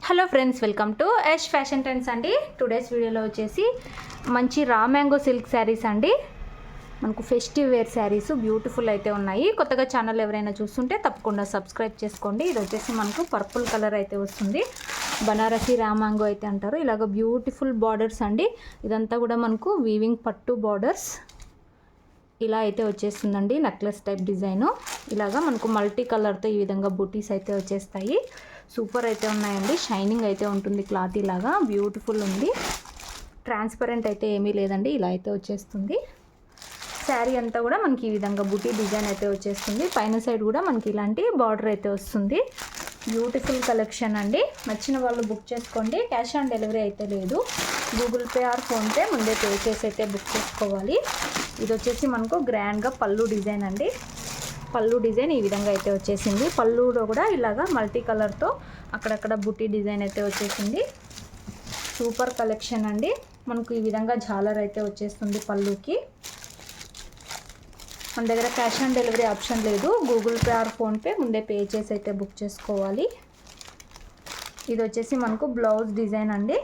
Hello friends, welcome to Yash fashion trends అండి. Today's వీడియోలో వచ్చేసి మంచి రా మ్యాంగో సిల్క్ శారీస్ అండి. మనకు ఫెస్టివ్ వేర్ శారీస్ బ్యూటిఫుల్ అయితే ఉన్నాయి. కొత్తగా ఛానల్ ఎవరైనా చూస్తుంటే తప్పకుండా సబ్స్క్రైబ్ చేసుకోండి. ఇది వచ్చేసి మనకు పర్పుల్ కలర్ అయితే వస్తుంది. బనారసి రా మ్యాంగో అయితే అంటారు. ఇలాగ బ్యూటిఫుల్ బార్డర్స్ అండి. ఇదంతా కూడా మనకు వీవింగ్ పట్టు బార్డర్స్ ఇలా అయితే వచ్చేస్తుందండి. నెక్లెస్ టైప్ డిజైను ఇలాగా మనకు మల్టీ కలర్తో ఈ విధంగా బూటీస్ అయితే వచ్చేస్తాయి. సూపర్ అయితే ఉన్నాయండి. షైనింగ్ అయితే ఉంటుంది. క్లాత్ ఇలాగా బ్యూటిఫుల్ ఉంది. ట్రాన్స్పరెంట్ అయితే ఏమీ లేదండి. ఇలా అయితే వచ్చేస్తుంది. శారీ అంతా కూడా మనకి ఈ విధంగా బూటీ డిజైన్ అయితే వచ్చేస్తుంది. పైన సైడ్ కూడా మనకి ఇలాంటి బార్డర్ అయితే వస్తుంది. బ్యూటిఫుల్ కలెక్షన్ అండి. నచ్చిన వాళ్ళు బుక్ చేసుకోండి. క్యాష్ ఆన్ డెలివరీ అయితే లేదు. గూగుల్ పే ఆర్ ఫోన్పే ముందే పే చేసి అయితే బుక్ చేసుకోవాలి. ఇది వచ్చేసి మనకు గ్రాండ్గా పళ్ళు డిజైన్ అండి. పళ్ళు డిజైన్ ఈ విధంగా అయితే వచ్చేసింది. పళ్ళులో కూడా ఇలాగా మల్టీ కలర్తో అక్కడక్కడ బుటీ డిజైన్ అయితే వచ్చేసింది. సూపర్ కలెక్షన్ అండి. మనకు ఈ విధంగా జాలర్ అయితే వచ్చేస్తుంది పళ్ళుకి. మన దగ్గర క్యాష్ ఆన్ డెలివరీ ఆప్షన్ లేదు. గూగుల్ పే ఆర్ ఫోన్పే ముందే పే చేసి అయితే బుక్ చేసుకోవాలి. ఇది వచ్చేసి మనకు బ్లౌజ్ డిజైన్ అండి.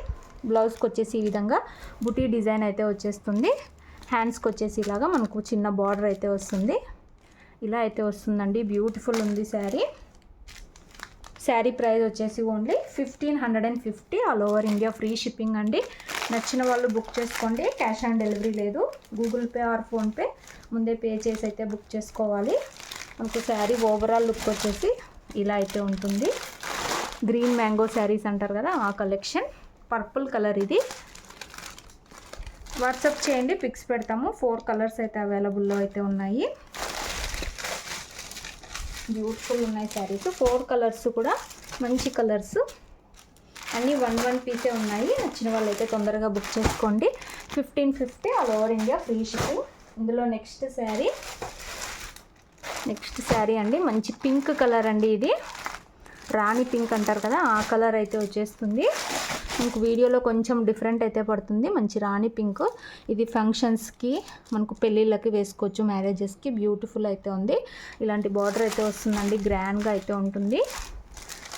బ్లౌజ్కి వచ్చేసి ఈ విధంగా బుటీ డిజైన్ అయితే వచ్చేస్తుంది. హ్యాండ్స్కి వచ్చేసి ఇలాగా మనకు చిన్న బార్డర్ అయితే వస్తుంది. ఇలా అయితే వస్తుందండి. బ్యూటిఫుల్ ఉంది శారీ. శారీ ప్రైస్ వచ్చేసి only 1550. All over India free shipping అండి. నచ్చిన వాళ్ళు బుక్ చేసుకోండి. క్యాష్ ఆన్ డెలివరీ లేదు. గూగుల్ పే ఆర్ ఫోన్పే ముందే పే చేసి అయితే బుక్ చేసుకోవాలి. మనకు శారీ ఓవరాల్ లుక్ వచ్చేసి ఇలా అయితే ఉంటుంది. గ్రీన్ మ్యాంగో శారీస్ అంటారు కదా, ఆ కలెక్షన్. పర్పుల్ కలర్ ఇది. వాట్సాప్ చేయండి, పిక్స్ పెడతాము. 4 కలర్స్ అయితే అవైలబుల్లో అయితే ఉన్నాయి. బ్యూటిఫుల్ ఉన్నాయి శారీస్. 4 కలర్స్ కూడా మంచి కలర్స్ అన్నీ 1 పీసే ఉన్నాయి. నచ్చిన వాళ్ళు అయితే తొందరగా బుక్ చేసుకోండి. 1550 all over India free shipping. ఇందులో నెక్స్ట్ శారీ అండి. మంచి పింక్ కలర్ అండి. ఇది రాణి పింక్ అంటారు కదా, ఆ కలర్ అయితే వచ్చేస్తుంది. మనకు వీడియోలో కొంచెం డిఫరెంట్ అయితే పడుతుంది. మంచి రాణి పింక్. ఇది ఫంక్షన్స్కి మనకు పెళ్ళిళ్ళకి వేసుకోవచ్చు, మ్యారేజెస్కి. బ్యూటిఫుల్ అయితే ఉంది. ఇలాంటి బార్డర్ అయితే వస్తుందండి. గ్రాండ్గా అయితే ఉంటుంది.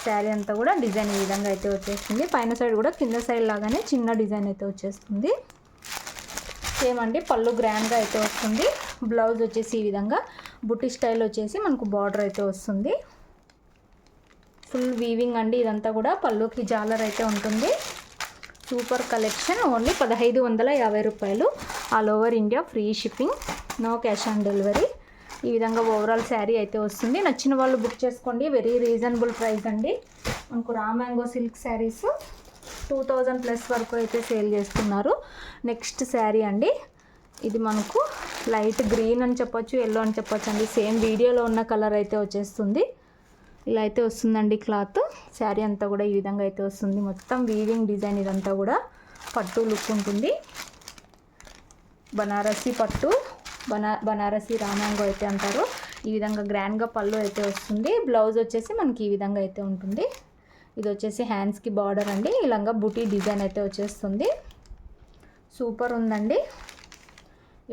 శారీ అంతా కూడా డిజైన్ ఈ విధంగా అయితే వచ్చేస్తుంది. పైన సైడ్ కూడా కింద సైడ్ లాగానే చిన్న డిజైన్ అయితే వచ్చేస్తుంది. సేమ్ అండి. పళ్ళు గ్రాండ్గా అయితే వస్తుంది. బ్లౌజ్ వచ్చేసి ఈ విధంగా బుట్టి స్టైల్ వచ్చేసి మనకు బార్డర్ అయితే వస్తుంది. ఫుల్ వీవింగ్ అండి. ఇదంతా కూడా పళ్ళుకి జాలర్ అయితే ఉంటుంది. Super collection. ఓన్లీ 1550 రూపాయలు. All over India free shipping. No cash on delivery. ఈ విధంగా ఓవరాల్ శారీ అయితే వస్తుంది. నచ్చిన వాళ్ళు బుక్ చేసుకోండి. వెరీ రీజనబుల్ ప్రైస్ అండి. మనకు రా మ్యాంగో సిల్క్ శారీస్ 2000+ వరకు అయితే సేల్ చేస్తున్నారు. నెక్స్ట్ శారీ అండి. ఇది మనకు లైట్ గ్రీన్ అని చెప్పొచ్చు, ఎల్లో అని చెప్పొచ్చు అండి. సేమ్ వీడియోలో ఉన్న కలర్ అయితే వచ్చేస్తుంది. ఇలా అయితే వస్తుందండి క్లాత్. శారీ అంతా కూడా ఈ విధంగా అయితే వస్తుంది. మొత్తం వీవింగ్ డిజైన్. ఇదంతా కూడా పట్టు లుక్ ఉంటుంది. బనారసి పట్టు, బనారసి రా మ్యాంగో అయితే అంటారు. ఈ విధంగా గ్రాండ్గా పళ్ళు అయితే వస్తుంది. బ్లౌజ్ వచ్చేసి మనకి ఈ విధంగా అయితే ఉంటుంది. ఇది వచ్చేసి హ్యాండ్స్కి బార్డర్ అండి. ఇలాగా బుటీ డిజైన్ అయితే వచ్చేస్తుంది. సూపర్ ఉందండి.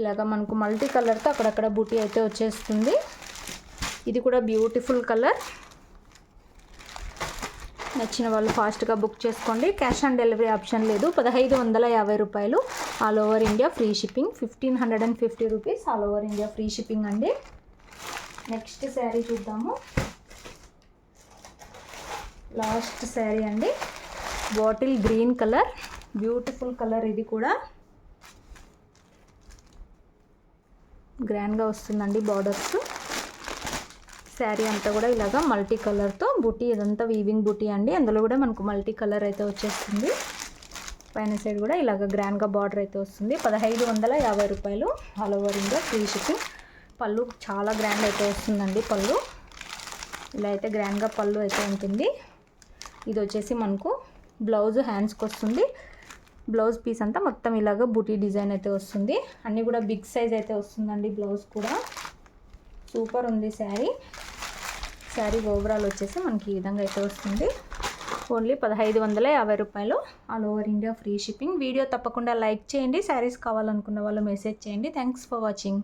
ఇలాగ మనకు మల్టీ కలర్తో అక్కడక్కడ బుటీ అయితే వచ్చేస్తుంది. ఇది కూడా బ్యూటిఫుల్ కలర్. నచ్చిన వాళ్ళు ఫాస్ట్గా బుక్ చేసుకోండి. క్యాష్ ఆన్ డెలివరీ ఆప్షన్ లేదు. 1550 రూపాయలు. All over India free shipping. 1550 rupees all over India free shipping అండి. నెక్స్ట్ శారీ చూద్దాము. లాస్ట్ శారీ అండి. Bottle green colour. Beautiful colour. ఇది కూడా గ్రాండ్గా వస్తుందండి బార్డర్స్. శారీ అంతా కూడా ఇలాగా మల్టీ కలర్తో బుటీ. ఇదంతా వీవింగ్ బుటీ అండి. అందులో కూడా మనకు మల్టీ కలర్ అయితే వచ్చేస్తుంది. పైన సైడ్ కూడా ఇలాగ గ్రాండ్గా బార్డర్ అయితే వస్తుంది. 1550 రూపాయలు. All over India free shipping. పళ్ళు చాలా గ్రాండ్ అయితే వస్తుందండి. పళ్ళు ఇలా అయితే గ్రాండ్గా పళ్ళు అయితే ఉంటుంది. ఇది వచ్చేసి మనకు బ్లౌజ్ హ్యాండ్స్కి వస్తుంది. బ్లౌజ్ పీస్ అంతా మొత్తం ఇలాగ బుటీ డిజైన్ అయితే వస్తుంది. అన్నీ కూడా బిగ్ సైజ్ అయితే వస్తుందండి. బ్లౌజ్ కూడా సూపర్ ఉంది శారీ. శారీ ఓవరాల్ వచ్చేసి మనకి ఈ విధంగా అయితే వస్తుంది. ఓన్లీ 1550 రూపాయలు. All over India free shipping. Video తప్పకుండా లైక్ చేయండి. శారీస్ కావాలనుకున్న వాళ్ళు మెసేజ్ చేయండి. Thanks for watching.